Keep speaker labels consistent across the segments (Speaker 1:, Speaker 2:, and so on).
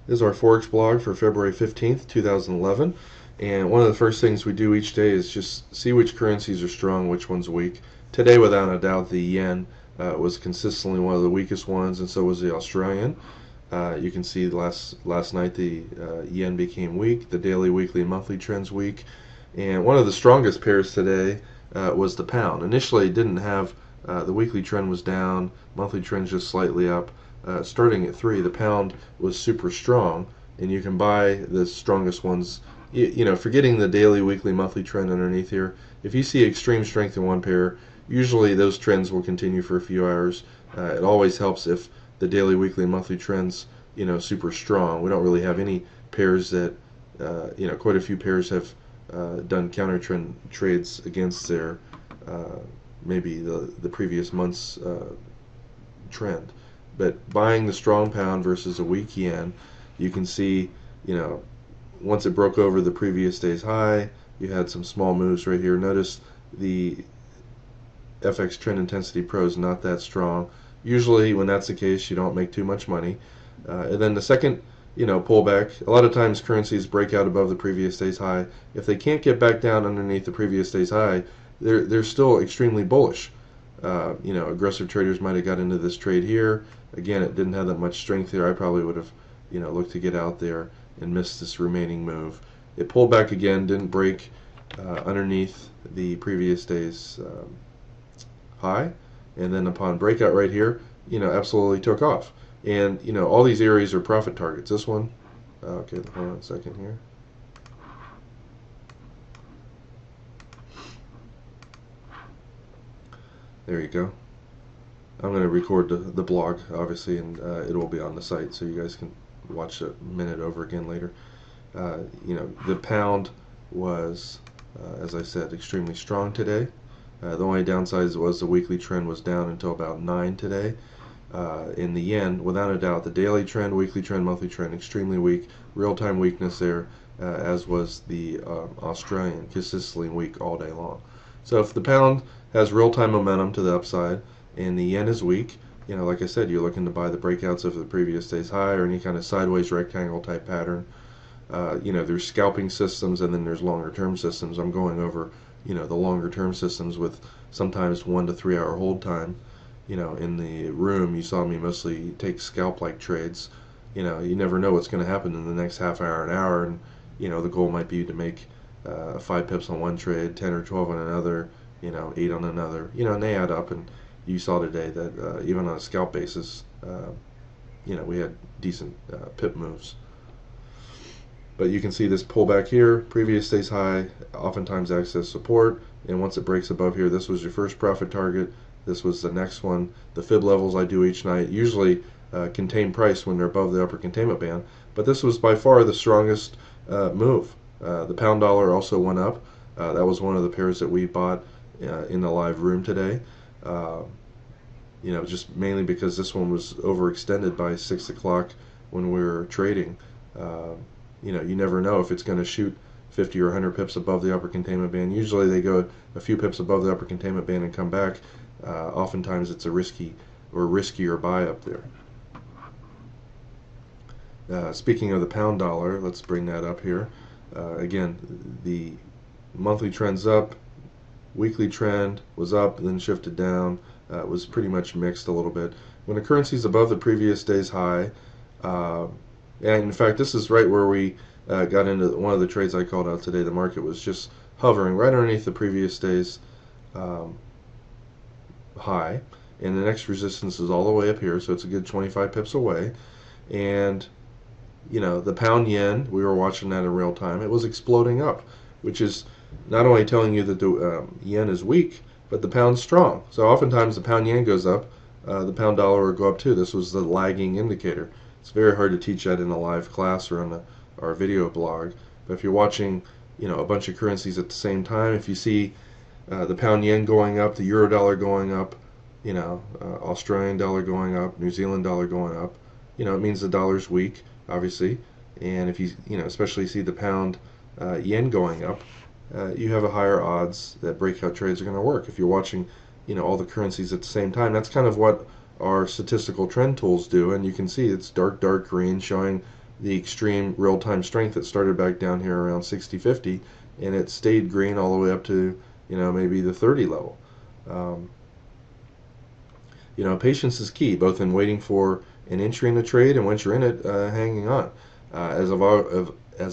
Speaker 1: This is our Forex blog for February 15th, 2011. And one of the first things we do each day is just see which currencies are strong, which ones weak. Today, without a doubt, the yen was consistently one of the weakest ones, and so was the Australian. You can see last night the yen became weak, the daily, weekly, and monthly trends weak. And one of the strongest pairs today was the pound. Initially, it didn't have the weekly trend was down, monthly trend just slightly up. Starting at 3, the pound was super strong, and you can buy the strongest ones. Forgetting the daily, weekly, monthly trend underneath here. If you see extreme strength in one pair, usually those trends will continue for a few hours. It always helps if the daily, weekly, and monthly trends, super strong. We don't really have any pairs that, quite a few pairs have done counter trend trades against their maybe the previous month's trend. But buying the strong pound versus a weak yen, you can see, once it broke over the previous day's high, you had some small moves right here. Notice the FX trend intensity pro is not that strong. Usually, when that's the case, you don't make too much money. And then the second, pullback. A lot of times, currencies break out above the previous day's high. If they can't get back down underneath the previous day's high, they're still extremely bullish. Aggressive traders might have got into this trade here. Again, it didn't have that much strength here. I probably would have, looked to get out there and missed this remaining move. It pulled back again, didn't break underneath the previous day's high, and then upon breakout right here, absolutely took off. And all these areas are profit targets. This one, okay, hold on a second here. There you go. I'm going to record the blog, obviously, and it will be on the site, so you guys can watch a minute over again later. The pound was, as I said, extremely strong today. The only downside was the weekly trend was down until about 9 today. In the yen, without a doubt, the daily trend, weekly trend, monthly trend, extremely weak. Real-time weakness there, as was the Australian, consistently weak all day long. So if the pound has real-time momentum to the upside and the yen is weak, like I said, you're looking to buy the breakouts of the previous day's high or any kind of sideways rectangle type pattern. There's scalping systems and then there's longer term systems. I'm going over, the longer term systems with sometimes 1 to 3 hour hold time. In the room, you saw me mostly take scalp-like trades. You never know what's going to happen in the next half hour, an hour, and the goal might be to make 5 pips on one trade, 10 or 12 on another, 8 on another, and they add up. And you saw today that even on a scalp basis, we had decent pip moves. But you can see this pullback here, previous day's high, oftentimes acts as support, and once it breaks above here, this was your first profit target. This was the next one. The fib levels I do each night usually contain price when they're above the upper containment band, but this was by far the strongest move. The pound dollar also went up. That was one of the pairs that we bought in the live room today. Just mainly because this one was overextended by 6 o'clock when we were trading. You never know if it's going to shoot 50 or 100 pips above the upper containment band. Usually they go a few pips above the upper containment band and come back. Oftentimes it's a riskier buy up there. Speaking of the pound dollar, let's bring that up here. Again, the monthly trend's up, weekly trend was up, then shifted down. It was pretty much mixed a little bit. When a currency is above the previous day's high, and in fact, this is right where we got into one of the trades I called out today. The market was just hovering right underneath the previous day's high, and the next resistance is all the way up here, so it's a good 25 pips away. And the pound yen, we were watching that in real time. It was exploding up, which is not only telling you that the yen is weak, but the pound's strong. So oftentimes the pound yen goes up, the pound dollar will go up too. This was the lagging indicator. It's very hard to teach that in a live class or on our video blog. But if you're watching, a bunch of currencies at the same time, if you see the pound yen going up, the euro dollar going up, Australian dollar going up, New Zealand dollar going up, it means the dollar's weak, obviously. And if you, especially see the pound yen going up, you have a higher odds that breakout trades are going to work. If you're watching, all the currencies at the same time, that's kind of what our statistical trend tools do. And you can see it's dark green showing the extreme real-time strength that started back down here around 60.50, and it stayed green all the way up to, maybe the 30 level. Um, Patience is key, both in waiting for an entry in the trade and once you're in it, hanging on. As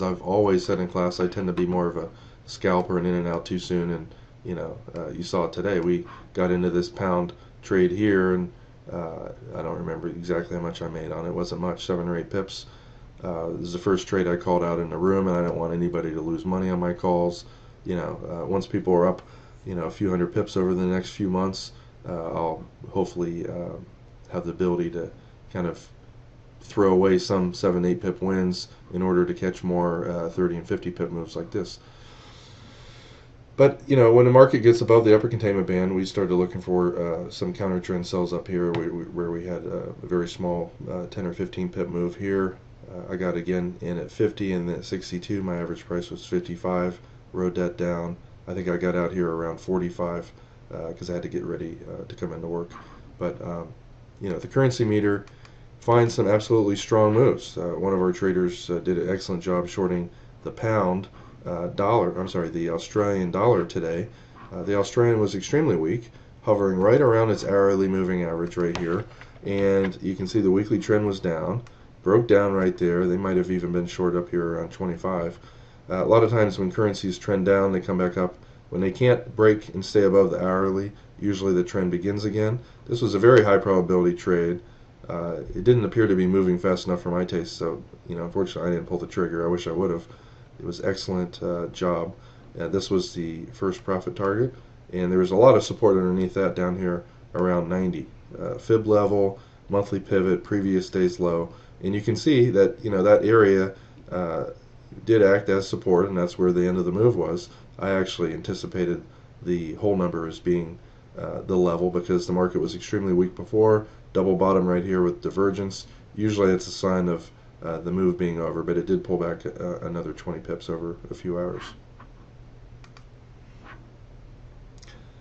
Speaker 1: I've always said in class, I tend to be more of a scalper and in and out too soon. And you saw it today. We got into this pound trade here, and I don't remember exactly how much I made on it. It wasn't much, 7 or 8 pips. This is the first trade I called out in the room, and I don't want anybody to lose money on my calls. Once people are up, a few hundred pips over the next few months, I'll hopefully have the ability to kind of throw away some 7-8 pip wins in order to catch more 30 and 50 pip moves like this. But when the market gets above the upper containment band, we started looking for some counter trend sells up here where we had a very small 10 or 15 pip move here. I got again in at 50, and then at 62 my average price was 55. Rode that down. I think I got out here around 45 because I had to get ready to come into work. But the currency meter finds some absolutely strong moves. One of our traders did an excellent job shorting the pound dollar. I'm sorry, the Australian dollar today. The Australian was extremely weak, hovering right around its hourly moving average right here, and you can see the weekly trend was down, broke down right there. They might have even been short up here around 25. A lot of times when currencies trend down, they come back up. When they can't break and stay above the hourly, usually the trend begins again. This was a very high probability trade. It didn't appear to be moving fast enough for my taste, so unfortunately I didn't pull the trigger. I wish I would have. It was excellent job. This was the first profit target, and there was a lot of support underneath that down here around 90. Fib level, monthly pivot, previous day's low, and you can see that that area did act as support, and that's where the end of the move was. I actually anticipated the whole number as being the level because the market was extremely weak before. Double bottom right here with divergence. Usually it's a sign of the move being over, but it did pull back another 20 pips over a few hours.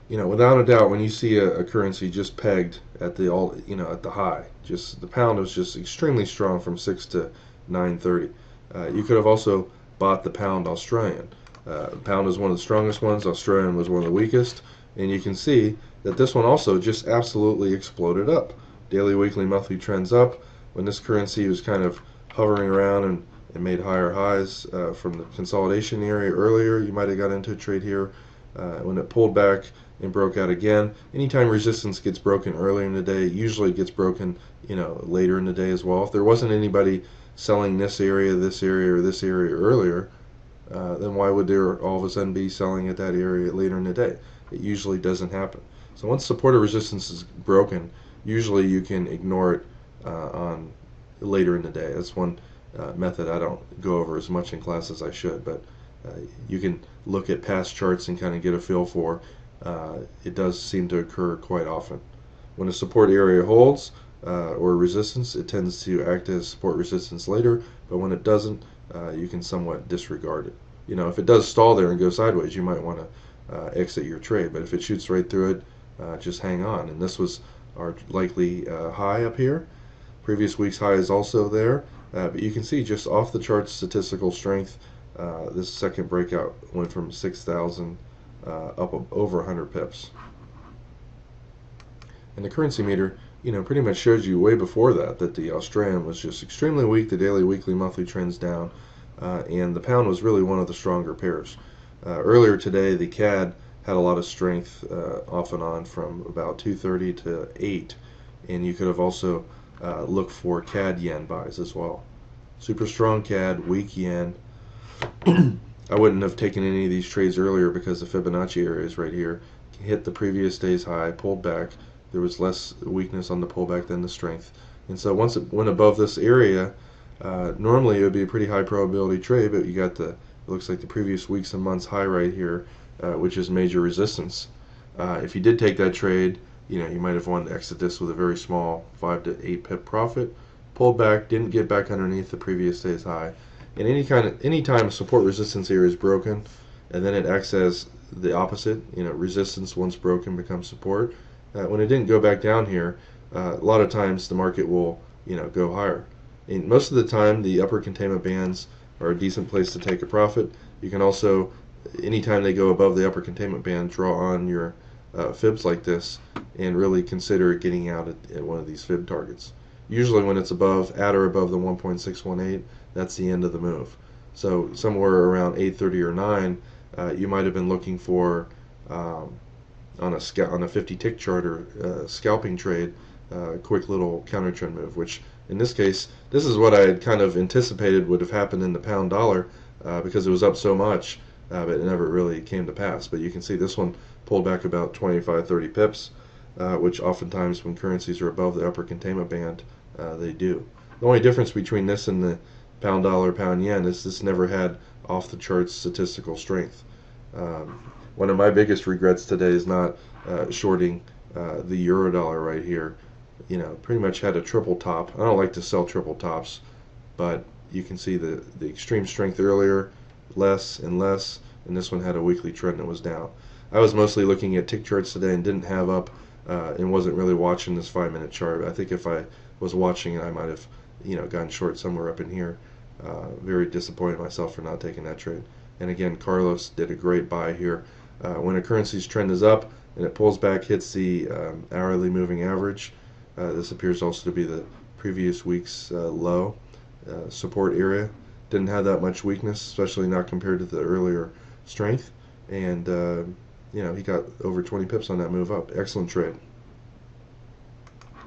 Speaker 1: Without a doubt, when you see a currency just pegged at the at the high, just the pound was just extremely strong from 6 to 9:30. You could have also bought the pound Australian. Pound is one of the strongest ones. Australian was one of the weakest, and you can see that this one also just absolutely exploded up. Daily, weekly, monthly trends up. When this currency was kind of hovering around and made higher highs from the consolidation area earlier, you might have got into a trade here. When it pulled back and broke out again, anytime resistance gets broken earlier in the day, it usually gets broken later in the day as well. If there wasn't anybody selling this area, or this area earlier, then why would there all of a sudden be selling at that area later in the day? It usually doesn't happen. So once support or resistance is broken, usually you can ignore it on later in the day. That's one method I don't go over as much in class as I should, but you can look at past charts and kind of get a feel for. It does seem to occur quite often. When a support area holds or resistance, it tends to act as support resistance later, but when it doesn't, you can somewhat disregard it. If it does stall there and go sideways, you might want to exit your trade, but if it shoots right through it, just hang on. And this was our likely high up here. Previous week's high is also there, but you can see just off the chart statistical strength, this second breakout went from 6,000 up over 100 pips. And the currency meter, pretty much shows you way before that the Australian was just extremely weak, the daily, weekly, monthly trends down, and the pound was really one of the stronger pairs. Earlier today, the CAD had a lot of strength off and on from about 230 to 8, and you could have also looked for CAD yen buys as well. Super strong CAD, weak yen. I wouldn't have taken any of these trades earlier because the Fibonacci area is right here. Hit the previous day's high, pulled back. There was less weakness on the pullback than the strength. And so once it went above this area, normally it would be a pretty high probability trade, but you got it looks like the previous weeks and months high right here, which is major resistance. If you did take that trade, you might have wanted to exit this with a very small 5 to 8 pip profit. Pulled back, didn't get back underneath the previous day's high. And any time support resistance area is broken, and then it acts as the opposite. Resistance once broken becomes support. When it didn't go back down here, a lot of times the market will go higher. And most of the time, the upper containment bands are a decent place to take a profit. You can also, anytime they go above the upper containment band, draw on your fibs like this and really consider getting out at one of these fib targets. Usually when it's at or above the 1.618, that's the end of the move. So somewhere around 8:30 or 9, you might have been looking for on a 50 tick chart or scalping trade, quick little counter trend move, which in this case, this is what I had kind of anticipated would have happened in the pound dollar because it was up so much, but it never really came to pass. But you can see this one pulled back about 25-30 pips, which oftentimes when currencies are above the upper containment band, they do. The only difference between this and the pound dollar, pound yen is this never had off the charts statistical strength. One of my biggest regrets today is not shorting the euro dollar right here. Pretty much had a triple top. I don't like to sell triple tops, but you can see the extreme strength earlier, less and less, and this one had a weekly trend that was down. I was mostly looking at tick charts today and didn't have up and wasn't really watching this 5-minute chart. I think if I was watching it, I might have gotten short somewhere up in here. Very disappointed myself for not taking that trade. And again, Carlos did a great buy here. When a currency's trend is up and it pulls back, hits the hourly moving average, this appears also to be the previous week's low support area. Didn't have that much weakness, especially not compared to the earlier strength. And he got over 20 pips on that move up. Excellent trade.